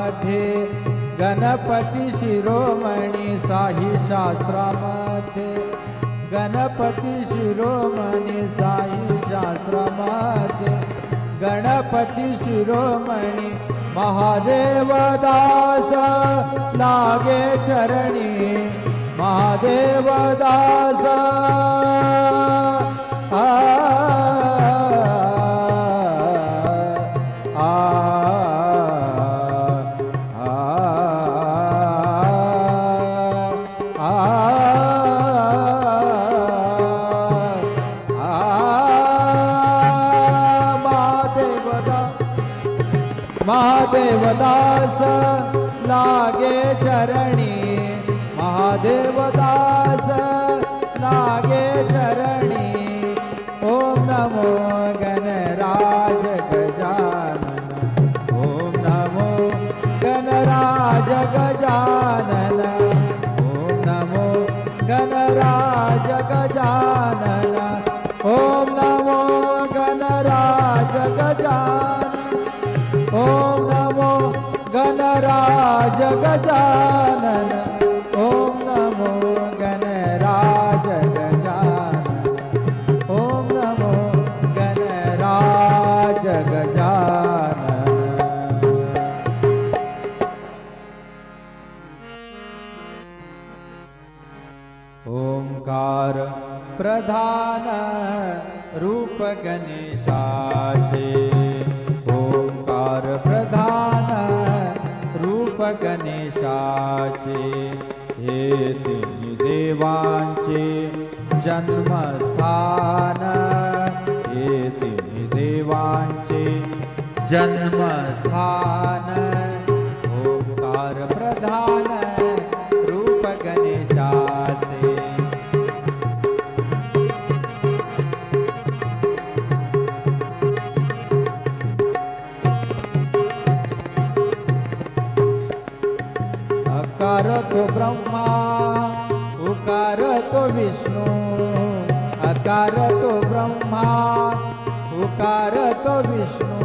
शास्त्रामध्ये गणपती शिरोमणी साई शास्त्रामध्ये गणपती शिरोमणी साई शास्त्रामध्ये गणपती शिरोमणी महादेव दास लागे चरणी महादेव दास महादेव दास लागे चरणी महादेव दास लागे चरणी ओम नमो गणराज गजानन ओम नमो गणराज गजानन ओम नमो गणराज गजानन ओम नमो गणराज गजानन ओम नमो गणराज गजानन ओम नमो गणराज गजानन ओम नमो गणराज गजानन। ओंकार प्रधान रूप गणेशाचे ओंकार प्रधान रूप गणेशाचे हे तिन्ही देवांचे जन्मस्थान हे तिन्ही देवांचे जन्मस्थान ओंकार प्रधान रूप गणेशाचे अकार तो ब्रह्मा उकार तो विष्णु अकार तो ब्रह्मा उकार तो विष्णु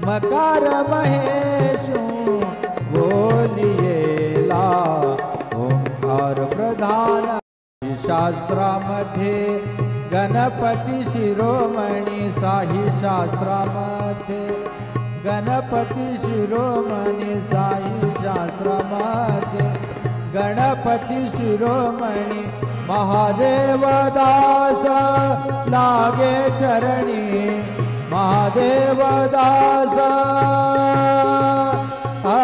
मकार महेशु बोलियेला ओंकार प्रधान शास्त्रामध्ये गणपती शिरोमणी साई शास्त्रामध्ये गणपती शिरोमणी साई शास्त्रामध्ये गणपती शिरोमणी महादेव दास लागे चरणी महादेव दास आ